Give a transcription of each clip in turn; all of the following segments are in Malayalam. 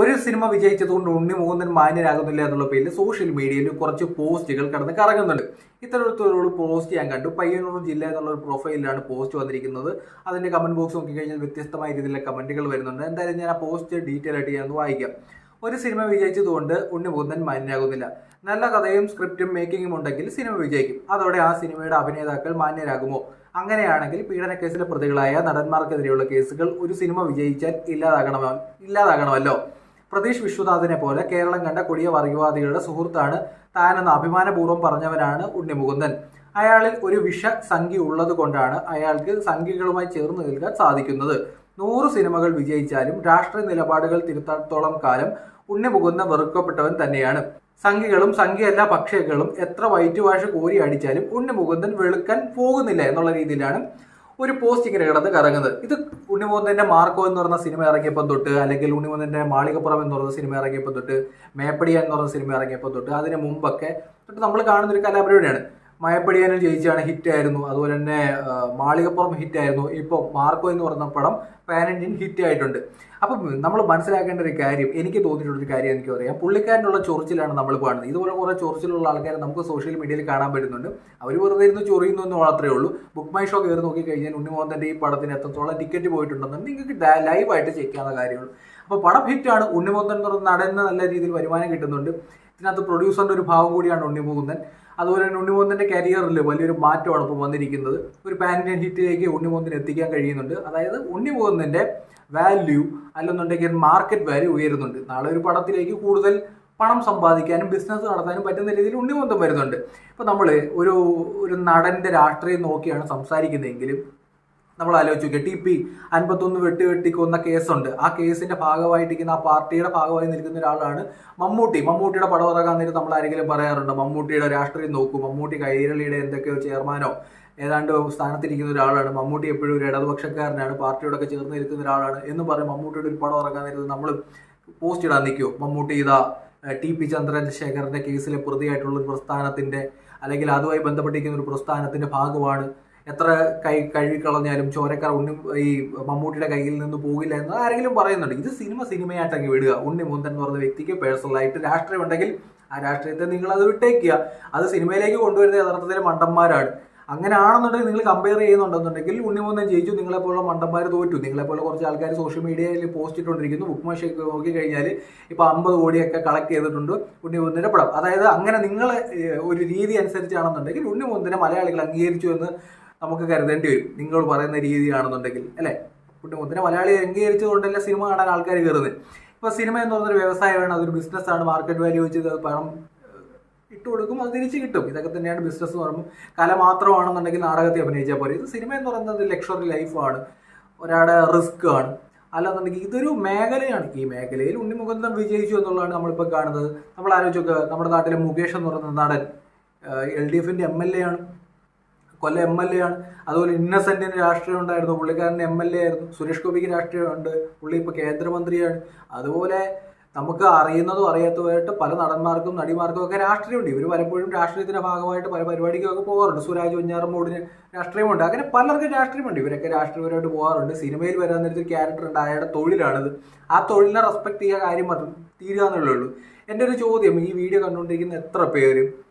ഒരു സിനിമ വിജയിച്ചതുകൊണ്ട് ഉണ്ണി മുകുന്ദൻ മാന്യനാകുന്നില്ല എന്നുള്ള പേരിൽ സോഷ്യൽ മീഡിയയിൽ കുറച്ച് പോസ്റ്റുകൾ കടന്ന് കറങ്ങുന്നുണ്ട്. ഇത്തരത്തിലുള്ള പോസ്റ്റ് ഞാൻ കണ്ടു. പയ്യന്നൂർ ജില്ല എന്നുള്ള ഒരു പ്രൊഫൈലിലാണ് പോസ്റ്റ് വന്നിരിക്കുന്നത്. അതിന്റെ കമന്റ് ബോക്സ് നോക്കിക്കഴിഞ്ഞാൽ വ്യത്യസ്തമായ രീതിയിലുള്ള കമന്റുകൾ വരുന്നുണ്ട്. എന്തായാലും ഞാൻ ആ പോസ്റ്റ് ഡീറ്റെയിൽ ആയിട്ട് ഞാൻ വായിക്കാം. ഒരു സിനിമ വിജയിച്ചതുകൊണ്ട് ഉണ്ണി മുകുന്ദൻ മാന്യനാകുന്നില്ല. നല്ല കഥയും സ്ക്രിപ്റ്റും മേക്കിങ്ങും ഉണ്ടെങ്കിൽ സിനിമ വിജയിക്കും. അതോടെ ആ സിനിമയുടെ അഭിനേതാക്കൾ മാന്യരാകുമോ? അങ്ങനെയാണെങ്കിൽ പീഡനക്കേസിലെ പ്രതികളായ നടന്മാർക്കെതിരെയുള്ള കേസുകൾ ഒരു സിനിമ വിജയിച്ചാൽ ഇല്ലാതാകണമല്ലോ. പ്രതീഷ് വിശ്വനാഥിനെ പോലെ കേരളം കണ്ട കൊടിയ വർഗീയവാദികളുടെ സുഹൃത്താണ് താനെന്ന് അഭിമാനപൂർവ്വം പറഞ്ഞവനാണ് ഉണ്ണി മുകുന്ദൻ. അയാളിൽ ഒരു സംഖ്യ ഉള്ളത് കൊണ്ടാണ് അയാൾക്ക് സംഖ്യകളുമായി ചേർന്ന് നിൽക്കാൻ സാധിക്കുന്നത്. 100 സിനിമകൾ വിജയിച്ചാലും രാഷ്ട്രീയ നിലപാടുകൾ തിരുത്താത്തോളം കാലം ഉണ്ണി മുകുന്ദൻ വെറുക്കപ്പെട്ടവൻ തന്നെയാണ്. സംഖ്യകളും സംഖ്യയല്ല പക്ഷികളും എത്ര വൈറ്റ് വാഷ് കോരി അടിച്ചാലും ഉണ്ണി മുകുന്ദൻ വെളുക്കാൻ പോകുന്നില്ല എന്നുള്ള രീതിയിലാണ് ഒരു പോസ്റ്റ് ഇങ്ങനെ കിടന്ന് കറങ്ങുന്നത്. ഇത് ഉണ്ണി മുകുന്ദന്റെ മാർക്കോ എന്ന് പറഞ്ഞ സിനിമ ഇറങ്ങിയപ്പോൾ തൊട്ട്, അല്ലെങ്കിൽ ഉണ്ണി മുകുന്ദന്റെ മാളികപ്പുറം എന്ന് പറഞ്ഞ സിനിമ ഇറങ്ങിയപ്പോൾ തൊട്ട്, മേപ്പടിയാൻ എന്ന് പറഞ്ഞ സിനിമ ഇറങ്ങിയപ്പോൾ തൊട്ട്, അതിന് മുമ്പൊക്കെ നമ്മൾ കാണുന്ന ഒരു കലാപരിപാടിയാണ്. മയപ്പടിയാനും ജയിച്ചാണ് ഹിറ്റായിരുന്നു. അതുപോലെ തന്നെ മാളികപ്പുറം ഹിറ്റായിരുന്നു. ഇപ്പോൾ മാർക്കോ എന്ന് പറഞ്ഞ പടം പാൻ ഇന്ത്യൻ ഹിറ്റ് ആയിട്ടുണ്ട്. അപ്പം നമ്മൾ മനസ്സിലാക്കേണ്ട ഒരു കാര്യം, എനിക്ക് തോന്നിയിട്ടുള്ളൊരു കാര്യം എനിക്ക് പറയാം, പുള്ളിക്കാരനുള്ള ചൊറിച്ചിലാണ് നമ്മൾ കാണുന്നത്. ഇതുപോലെ കുറേ ചൊറിച്ചിലുള്ള ആൾക്കാരെ നമുക്ക് സോഷ്യൽ മീഡിയയിൽ കാണാൻ പറ്റുന്നുണ്ട്. അവർ വെറുതെ ഇരുന്ന് ചൊറിയുന്നു എന്ന് മാത്രമേ ഉള്ളൂ. ബുക്ക് മൈ ഷോ കയറി നോക്കിക്കഴിഞ്ഞാൽ ഉണ്ണി മുകുന്ദന്റെ ഈ പടത്തിന് എത്രത്തോളം ടിക്കറ്റ് പോയിട്ടുണ്ടെന്ന് നിങ്ങൾക്ക് ലൈവായിട്ട് ചെക്ക് ചെയ്യാവുന്ന കാര്യമുള്ളൂ. അപ്പോൾ പടം ഹിറ്റാണ്. ഉണ്ണി മുകുന്ദൻ എന്ന് പറഞ്ഞ നടന് നല്ല രീതിയിൽ വരുമാനം കിട്ടുന്നുണ്ട്. ഇതിനകത്ത് പ്രൊഡ്യൂസറിന്റെ ഒരു ഭാവം കൂടിയാണ് ഉണ്ണി മുകുന്ദൻ. അതുപോലെ തന്നെ ഉണ്ണി മുകുന്ദന്റെ കരിയറിൽ വലിയൊരു മാറ്റമാണ് ഇപ്പോൾ വന്നിരിക്കുന്നത്. ഒരു പാൻ ഇന്ത്യൻ ഹിറ്റിലേക്ക് ഉണ്ണി മുകുന്ദൻ എത്തിക്കാൻ കഴിയുന്നുണ്ട്. അതായത് ഉണ്ണി മുകുന്ദന്റെ വാല്യൂ അല്ലെന്നുണ്ടെങ്കിൽ മാർക്കറ്റ് വാല്യൂ ഉയരുന്നുണ്ട്. നാളെ ഒരു പടത്തിലേക്ക് കൂടുതൽ പണം സമ്പാദിക്കാനും ബിസിനസ് നടത്താനും പറ്റുന്ന രീതിയിൽ ഉണ്ണി മുകുന്ദൻ വരുന്നുണ്ട്. ഇപ്പൊ നമ്മൾ ഒരു നടന്റെ രാഷ്ട്രീയം നോക്കിയാണ് സംസാരിക്കുന്നതെങ്കിലും നമ്മൾ ആലോചിച്ച് നോക്കിയാൽ TP 51 വെട്ടിക്കൊന്ന കേസുണ്ട്. ആ കേസിന്റെ ഭാഗമായിട്ടിരിക്കുന്ന ആ പാർട്ടിയുടെ ഭാഗമായി നിൽക്കുന്ന ഒരാളാണ് മമ്മൂട്ടി. മമ്മൂട്ടിയുടെ പടം ഇറങ്ങാൻ നേരം നമ്മൾ ആരെങ്കിലും പറയാറുണ്ട് മമ്മൂട്ടിയുടെ രാഷ്ട്രീയം നോക്കും, മമ്മൂട്ടി കൈരളിയുടെ എന്തൊക്കെയോ ചെയർമാനോ ഏതാണ്ട് സ്ഥാനത്തിരിക്കുന്ന ഒരാളാണ്, മമ്മൂട്ടി എപ്പോഴും ഒരു ഇടതുപക്ഷക്കാരനാണ്, പാർട്ടിയോടൊക്കെ ചേർന്ന് നിൽക്കുന്ന ഒരാളാണ് എന്ന് പറഞ്ഞ് മമ്മൂട്ടിയുടെ ഒരു പടം ഇറങ്ങാൻ നേരത്ത് നമ്മൾ പോസ്റ്റ് ഇടാൻ നിൽക്കുമോ? മമ്മൂട്ടി ഇതാ TP ചന്ദ്രശേഖരന്റെ കേസിലെ പ്രതിയായിട്ടുള്ള ഒരു പ്രസ്ഥാനത്തിന്റെ അല്ലെങ്കിൽ അതുമായി ബന്ധപ്പെട്ടിരിക്കുന്ന ഒരു പ്രസ്ഥാനത്തിന്റെ ഭാഗമാണ്, എത്ര കഴുകിക്കളഞ്ഞാലും ചോരക്കാർ ഈ മമ്മൂട്ടിയുടെ കയ്യിൽ നിന്ന് പോകില്ല എന്ന് ആരെങ്കിലും പറയുന്നുണ്ട്. ഇത് സിനിമയായിട്ടങ്ങ് വിടുക. ഉണ്ണി മുകുന്ദൻ എന്ന് പറഞ്ഞ വ്യക്തിക്ക് പേഴ്സണലായിട്ട് രാഷ്ട്രീയം ഉണ്ടെങ്കിൽ ആ രാഷ്ട്രീയത്തെ നിങ്ങൾ അത് വിട്ടേക്കുക. അത് സിനിമയിലേക്ക് കൊണ്ടുവരുന്ന യഥാർത്ഥത്തിൽ മണ്ടന്മാരാണ്. അങ്ങനെ ആണെന്നുണ്ടെങ്കിൽ നിങ്ങൾ കമ്പയർ ചെയ്യുന്നുണ്ടെന്നുണ്ടെങ്കിൽ ഉണ്ണി മുകുന്ദൻ ജയിച്ചു, നിങ്ങളെപ്പോലുള്ള മണ്ടന്മാർ തോറ്റു. നിങ്ങളെപ്പോലെ കുറച്ച് ആൾക്കാർ സോഷ്യൽ മീഡിയയിൽ പോസ്റ്റ് ഇട്ടുകൊണ്ടിരിക്കുന്നു. ബുക്ക് മൈ ഷോ നോക്കി കഴിഞ്ഞാൽ ഇപ്പോൾ 50 കോടിയൊക്കെ കളക്ട് ചെയ്തിട്ടുണ്ട് ഉണ്ണി മുകുന്ദന്റെ പടം. അതായത് അങ്ങനെ നിങ്ങൾ ഒരു രീതി അനുസരിച്ചാണെന്നുണ്ടെങ്കിൽ ഉണ്ണി മുകുന്ദനെ മലയാളികൾ അംഗീകരിച്ചു എന്ന് നമുക്ക് കരുതേണ്ടി വരും. നിങ്ങൾ പറയുന്ന രീതിയാണെന്നുണ്ടെങ്കിൽ അല്ലേ? ഉണ്ണി മുകുന്ദനെ മലയാളി അംഗീകരിച്ചതുകൊണ്ടല്ലേ സിനിമ കാണാൻ ആൾക്കാർ കയറുന്നത്. ഇപ്പൊ സിനിമ എന്ന് പറഞ്ഞൊരു വ്യവസായമാണ്, അതൊരു ബിസിനസ്സാണ്. മാർക്കറ്റ് വാല്യൂ വെച്ച് പണം ഇട്ട് കൊടുക്കും, അത് തിരിച്ച് കിട്ടും. ഇതൊക്കെ തന്നെയാണ് ബിസിനസ് എന്ന് പറയുമ്പോൾ. കല മാത്രമാണെന്നുണ്ടെങ്കിൽ നാടകത്തിൽ അഭിനയിച്ചാൽ പോലെ. ഇത് സിനിമ എന്ന് പറയുന്നത് ലക്ഷറി ലൈഫാണ്, ഒരാളുടെ റിസ്ക് ആണ്. അല്ലാന്നുണ്ടെങ്കിൽ ഇതൊരു മേഖലയാണ്. ഈ മേഖലയിൽ ഉണ്ണി മുകുന്ദൻ വിജയിച്ചു എന്നുള്ളതാണ് നമ്മളിപ്പോൾ കാണുന്നത്. നമ്മൾ ആലോചിച്ച് നോക്കുക, നമ്മുടെ നാട്ടിലെ മുകേഷ് എന്ന് പറയുന്ന നടൻ LDFന്റെ MLA ആണ്, കൊല്ലം MLA ആണ്. അതുപോലെ ഇന്നസെന്റിന് രാഷ്ട്രീയം ഉണ്ടായിരുന്നു, പുള്ളിക്കാരൻ്റെ MLA ആയിരുന്നു. സുരേഷ് ഗോപിക്ക് രാഷ്ട്രീയമുണ്ട്, പുള്ളി ഇപ്പോൾ കേന്ദ്രമന്ത്രിയാണ്. അതുപോലെ നമുക്ക് അറിയുന്നതും അറിയാത്തതുമായിട്ട് പല നടന്മാർക്കും നടിമാർക്കും ഒക്കെ രാഷ്ട്രീയമുണ്ട്. ഇവർ പലപ്പോഴും രാഷ്ട്രീയത്തിന്റെ ഭാഗമായിട്ട് പല പരിപാടിക്കൊക്കെ പോകാറുണ്ട്. സുരാജ് വെഞ്ഞാറമ്മൂടിന് രാഷ്ട്രീയമുണ്ട്. അങ്ങനെ പലർക്കും രാഷ്ട്രീയമുണ്ട്. ഇവരൊക്കെ രാഷ്ട്രീയപരമായിട്ട് പോകാറുണ്ട്. സിനിമയിൽ വരാൻ നേരത്തെ ഒരു ക്യാരക്ടർ ഉണ്ട്, അയാളുടെ തൊഴിലാണിത്. ആ തൊഴിലിനെ റെസ്പെക്ട് ചെയ്യുക, കാര്യം തീരുക എന്നുള്ളേ ഉള്ളൂ. എൻ്റെ ഒരു ചോദ്യം, ഈ വീഡിയോ കണ്ടുകൊണ്ടിരിക്കുന്ന എത്ര പേര്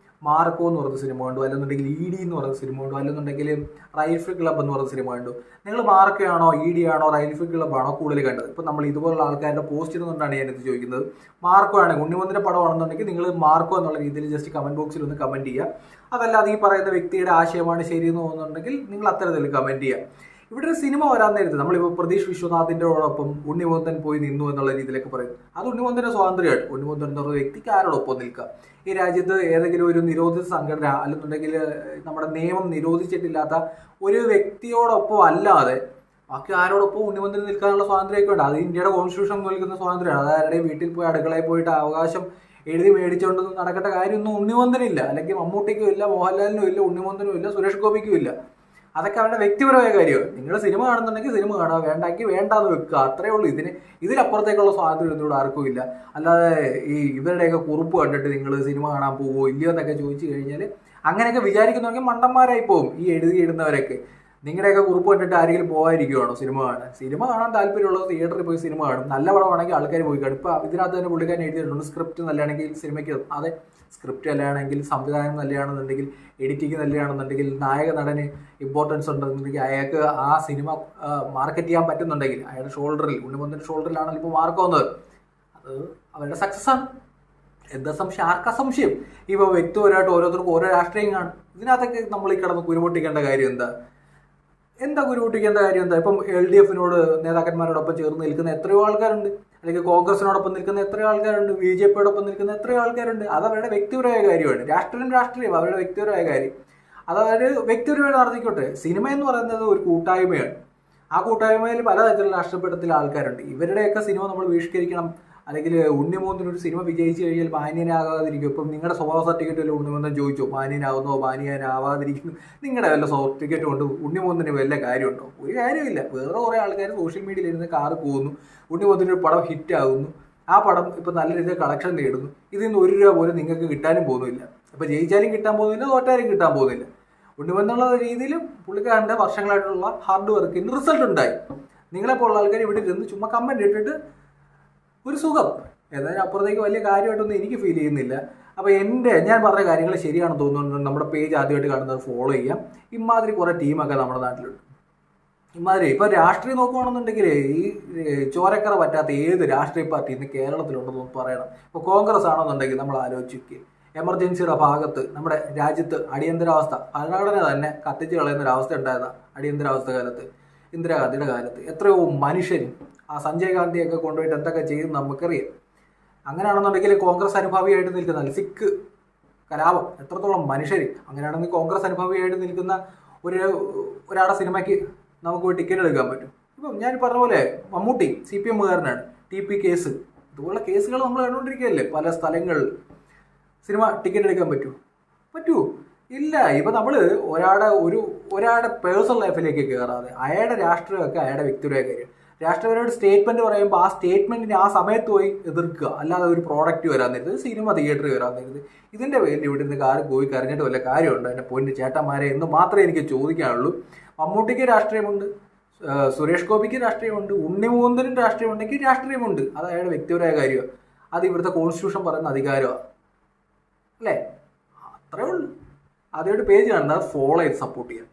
മാർക്കോ എന്ന് പറഞ്ഞ സിനിമ കണ്ടു, അല്ലെന്നുണ്ടെങ്കിൽ ED എന്ന് പറഞ്ഞ സിനിമ കണ്ടു, അല്ലെന്നുണ്ടെങ്കിൽ റൈഫിൾ ക്ലബ് എന്ന് പറഞ്ഞ സിനിമ കണ്ടു? നിങ്ങൾ മാർക്കോ ആണോ ED ആണോ റൈഫിൾ ക്ലബ് ആണോ കൂടുതൽ കണ്ടത്? ഇപ്പം നമ്മൾ ഇതുപോലുള്ള ആൾക്കാരുടെ പോസ്റ്റ് ഇടുന്നുകൊണ്ടാണ് ഞാനിത് ചോദിക്കുന്നത്. മാർക്കോ ആണ് ഉണ്ണി മുകുന്ദന്റെ പടം ആണെന്നുണ്ടെങ്കിൽ നിങ്ങൾ മാർക്കോ എന്നുള്ള രീതിയിൽ ജസ്റ്റ് കമന്റ് ബോക്സിൽ ഒന്ന് കമന്റ് ചെയ്യുക. അതല്ലാതെ ഈ പറയുന്ന വ്യക്തിയുടെ ആശയമാണ് ശരിയെന്ന് തോന്നുന്നുണ്ടെങ്കിൽ നിങ്ങൾ അത്തരത്തിൽ കമന്റ് ചെയ്യുക. ഇവിടെ ഒരു സിനിമ വരാൻ നേരത്ത് നമ്മളിപ്പോൾ പ്രതീഷ് വിശ്വനാഥിൻ്റെയോടൊപ്പം ഉണ്ണി മുകുന്ദൻ പോയി നിന്നു എന്നുള്ള രീതിയിലൊക്കെ പറയും. അത് ഉണ്ണി മുകുന്ദന്റെ സ്വാതന്ത്ര്യമാണ്. ഉണ്ണി മുകുന്ദൻ എന്ന് പറഞ്ഞ വ്യക്തിക്ക് ആരോടൊപ്പം നിൽക്കുക? ഈ രാജ്യത്ത് ഏതെങ്കിലും ഒരു നിരോധിത സംഘടന അല്ലെന്നുണ്ടെങ്കിൽ നമ്മുടെ നിയമം നിരോധിച്ചിട്ടില്ലാത്ത ഒരു വ്യക്തിയോടൊപ്പം അല്ലാതെ ബാക്കി ആരോടൊപ്പം ഉണ്ണി മുകുന്ദൻ നിൽക്കാനുള്ള സ്വാതന്ത്ര്യമൊക്കെ ഉണ്ട്. അത് ഇന്ത്യയുടെ കോൺസ്റ്റിറ്റ്യൂഷൻ നൽകുന്ന സ്വാതന്ത്ര്യമാണ്. അത് ആരുടെയും വീട്ടിൽ പോയി അടുക്കളയിൽ പോയിട്ട് അവകാശം എഴുതി മേടിച്ചുകൊണ്ട് നടക്കേണ്ട കാര്യമൊന്നും ഉണ്ണി മുകുന്ദനില്ല, അല്ലെങ്കിൽ മമ്മൂട്ടിക്കും ഇല്ല, മോഹൻലാലിനും ഇല്ല, ഉണ്ണി മുകുന്ദനും ഇല്ല, സുരേഷ് ഗോപിക്കും ഇല്ല. അതൊക്കെ അവരുടെ വ്യക്തിപരമായ കാര്യമാണ്. നിങ്ങൾ സിനിമ കാണുന്നുണ്ടെങ്കിൽ സിനിമ കാണുക, വേണ്ടെങ്കിൽ വേണ്ടാന്ന് വെക്കുക, അത്രയേ ഉള്ളൂ. ഇതിലപ്പുറത്തേക്കുള്ള സ്വാതന്ത്ര്യം ഇതിലൂടെ ആർക്കും ഇല്ല. അല്ലാതെ ഇവരുടെയൊക്കെ കുറിപ്പ് കണ്ടിട്ട് നിങ്ങൾ സിനിമ കാണാൻ പോവോ ഇല്ലയോ എന്നൊക്കെ ചോദിച്ചു കഴിഞ്ഞാൽ അങ്ങനെയൊക്കെ വിചാരിക്കുന്നുണ്ടെങ്കിൽ മണ്ടന്മാരായി പോകും ഈ എഴുതിയിടുന്നവരൊക്കെ. നിങ്ങളുടെയൊക്കെ കുറിപ്പ് കണ്ടിട്ട് ആരെങ്കിലും പോകാതിരിക്കുവാണോ സിനിമ കാണാൻ? സിനിമ കാണാൻ താല്പര്യമുള്ളത് തിയേറ്ററിൽ പോയി സിനിമ കാണും. നല്ല പടമാണെങ്കിൽ ആൾക്കാർ പോയി കാണും. ഇപ്പം ഇതിനകത്ത് തന്നെ പുള്ളിക്കാരൻ എഴുതിയിട്ടുണ്ട്, സ്ക്രിപ്റ്റ് നല്ലതാണെങ്കിൽ സിനിമയ്ക്ക്. അതെ, സ്ക്രിപ്റ്റ് നല്ലതാണെങ്കിൽ, സംവിധാനം നല്ലതാണെന്നുണ്ടെങ്കിൽ, എഡിറ്റിംഗ് നല്ലതാണെന്നുണ്ടെങ്കിൽ, നായക നടന് ഇമ്പോർട്ടൻസ് ഉണ്ടെന്നുണ്ടെങ്കിൽ, അയാൾക്ക് ആ സിനിമ മാർക്കറ്റ് ചെയ്യാൻ പറ്റുന്നുണ്ടെങ്കിൽ, അയാളുടെ ഷോൾഡറിൽ, ഉണ്ണിമുന്തൻ്റെ ഷോൾഡറിലാണല്ലോ ഇപ്പോൾ മാർക്ക് വന്നത്, അത് അവരുടെ സക്സസ് ആണ്. എന്താ സംശയം? ആർക്കാ സംശയം? ഇപ്പോൾ വ്യക്തിപരമായിട്ട് ഓരോരുത്തർക്കും ഓരോ രാഷ്ട്രീയം കാണും. ഇതിനകത്തൊക്കെ നമ്മൾ ഈ കിടന്ന് കുരുപൊട്ടിക്കേണ്ട കാര്യം എന്താ കുരുപൊട്ടിക്കേണ്ട കാര്യം എന്താ? ഇപ്പം LDF നേതാക്കന്മാരോടൊപ്പം ചേർന്ന് നിൽക്കുന്ന എത്രയോ ആൾക്കാരുണ്ട്, അല്ലെങ്കിൽ കോൺഗ്രസിനോടൊപ്പം നിൽക്കുന്ന എത്രയോ ആൾക്കാരുണ്ട്, BJPയോടൊപ്പം നിൽക്കുന്ന എത്രയോ ആൾക്കാരുണ്ട്. അത് അവരുടെ വ്യക്തിപരമായ കാര്യമാണ്. രാഷ്ട്രീയം അവരുടെ വ്യക്തിപരമായ കാര്യം. അത് അവർ വ്യക്തിപരമായിട്ട് നടത്തിക്കോട്ടെ. സിനിമ എന്ന് പറയുന്നത് ഒരു കൂട്ടായ്മയാണ്. ആ കൂട്ടായ്മയിൽ പലതരത്തിലുള്ള രാഷ്ട്രീയത്തിലെ ആൾക്കാരുണ്ട്. ഇവരുടെയൊക്കെ സിനിമ നമ്മൾ ബഹിഷ്കരിക്കണം, അല്ലെങ്കിൽ ഉണ്ണിമുകുന്ദനൊരു സിനിമ വിജയിച്ചു കഴിഞ്ഞാൽ മാന്യനാകാതിരിക്കും. ഇപ്പം നിങ്ങളുടെ സ്വഭാവ സർട്ടിഫിക്കറ്റ് വല്ല ഉണ്ണിമുകുന്ദൻ ചോദിച്ചോ മാന്യനാകുന്നോ മാന്യനാവാതിരിക്കുന്നു? നിങ്ങളുടെ വല്ല സർട്ടിഫിക്കറ്റ് കൊണ്ട് ഉണ്ണിമുകുന്ദന് വല്ല കാര്യമുണ്ടോ? ഒരു കാര്യമില്ല. വേറെ കുറേ ആൾക്കാർ സോഷ്യൽ മീഡിയയിൽ ഇരുന്ന് കാറ് പോകുന്നു, ഉണ്ണിമുകുന്ദൻ്റെ ഒരു പടം ഹിറ്റാകുന്നു, ആ പടം ഇപ്പം നല്ല രീതിയിൽ കളക്ഷൻ നേടുന്നു. ഇതിൽ നിന്ന് 1 രൂപ പോലും നിങ്ങൾക്ക് കിട്ടാനും പോകുന്നില്ല. ഇപ്പം ജയിച്ചാലും കിട്ടാൻ പോകുന്നില്ല, തോറ്റാലും കിട്ടാൻ പോകുന്നില്ല. ഉണ്ണിമുകുന്ദനുള്ള രീതിയിൽ പുള്ളിക്കാരൻ്റെ വർഷങ്ങളായിട്ടുള്ള ഹാർഡ് വർക്കിന് റിസൾട്ട് ഉണ്ടായി. നിങ്ങളെപ്പോലുള്ള ആൾക്കാർ ഇവിടെ ഇരുന്ന് ചുമ്മാ കമൻറ്റ് ഇട്ടിട്ട് ഒരു സുഖം. ഏതായാലും അപ്പുറത്തേക്ക് വലിയ കാര്യമായിട്ടൊന്നും എനിക്ക് ഫീൽ ചെയ്യുന്നില്ല. അപ്പോൾ ഞാൻ പറഞ്ഞ കാര്യങ്ങൾ ശരിയാണെന്ന് തോന്നുന്നുണ്ട്. നമ്മുടെ പേജ് ആദ്യമായിട്ട് കാണുന്നത് ഫോളോ ചെയ്യാം. ഇമാതിരി കുറേ ടീമൊക്കെ നമ്മുടെ നാട്ടിലുണ്ട്. ഇമാതിരി ഇപ്പോൾ രാഷ്ട്രീയം നോക്കുകയാണെന്നുണ്ടെങ്കിൽ ഈ ചോരക്കറ പറ്റാത്ത ഏത് രാഷ്ട്രീയ പാർട്ടി ഇന്ന് കേരളത്തിലുണ്ടെന്ന് പറയണം. ഇപ്പോൾ കോൺഗ്രസ് ആണെന്നുണ്ടെങ്കിൽ നമ്മൾ ആലോചിക്കുക, എമർജൻസിയുടെ ഭാഗത്ത് നമ്മുടെ രാജ്യത്ത് അടിയന്തരാവസ്ഥ, ഭരണഘടന തന്നെ കത്തിച്ച് കളയുന്നൊരവസ്ഥ ഉണ്ടായതാണ് അടിയന്തരാവസ്ഥ കാലത്ത്, ഇന്ദിരാഗാന്ധിയുടെ കാലത്ത്. എത്രയോ മനുഷ്യരും ആ സഞ്ജയ് ഗാന്ധിയൊക്കെ കൊണ്ടുപോയിട്ട് എന്തൊക്കെ ചെയ്യും നമുക്കറിയാം. അങ്ങനെയാണെന്നുണ്ടെങ്കിൽ കോൺഗ്രസ് അനുഭാവിയായിട്ട് നിൽക്കുന്ന സിഖ് കലാപം, എത്രത്തോളം മനുഷ്യർ. അങ്ങനെയാണെങ്കിൽ കോൺഗ്രസ് അനുഭാവിയായിട്ട് നിൽക്കുന്ന ഒരാളുടെ സിനിമയ്ക്ക് നമുക്ക് പോയി ടിക്കറ്റ് എടുക്കാൻ പറ്റും. ഇപ്പം ഞാൻ പറഞ്ഞ പോലെ മമ്മൂട്ടി CPM കാരനാണ്, TP കേസ്, ഇതുപോലുള്ള കേസുകൾ നമ്മൾ കണ്ടുകൊണ്ടിരിക്കുകയല്ലേ പല സ്ഥലങ്ങളിൽ. സിനിമ ടിക്കറ്റ് എടുക്കാൻ പറ്റുമോ? ഇല്ല. ഇപ്പം നമ്മൾ ഒരാളുടെ പേഴ്സണൽ ലൈഫിലേക്ക് കയറാതെ അയാളുടെ രാഷ്ട്രീയമൊക്കെ അയാളുടെ വ്യക്തിപരമായ കാര്യം. രാഷ്ട്രീയപരമായിട്ട് സ്റ്റേറ്റ്മെന്റ് പറയുമ്പോൾ ആ സ്റ്റേറ്റ്മെന്റിന് ആ സമയത്ത് പോയി എതിർക്കുക, അല്ലാതെ ഒരു പ്രോഡക്റ്റ് വരാൻ നേരത്ത്, സിനിമ തിയേറ്ററിൽ വരാൻ നേരത്ത് ഇതിന്റെ പേരിൽ ഇവിടെ നിന്ന് കാര്യം പോയി കരഞ്ഞിട്ട് വല്ല കാര്യമുണ്ട്? എൻ്റെ പൊന്ന് ചേട്ടന്മാരെ എന്ന് മാത്രമേ എനിക്ക് ചോദിക്കാനുള്ളൂ. മമ്മൂട്ടിക്ക് രാഷ്ട്രീയമുണ്ട്, സുരേഷ് ഗോപിക്ക് രാഷ്ട്രീയമുണ്ട്, ഉണ്ണിമുകുന്ദനും രാഷ്ട്രീയമുണ്ടെങ്കിൽ രാഷ്ട്രീയമുണ്ട്. അത് അയാളുടെ വ്യക്തിപരമായ കാര്യമാണ്. അത് ഇവിടുത്തെ കോൺസ്റ്റിറ്റ്യൂഷൻ പറയുന്ന അധികാരമാണ്, അല്ലേ? അത്രേ ഉള്ളൂ. ആദ്യമായിട്ട് പേജ് കാണുന്നത് ഫോളോ ചെയ്ത് സപ്പോർട്ട് ചെയ്യാം.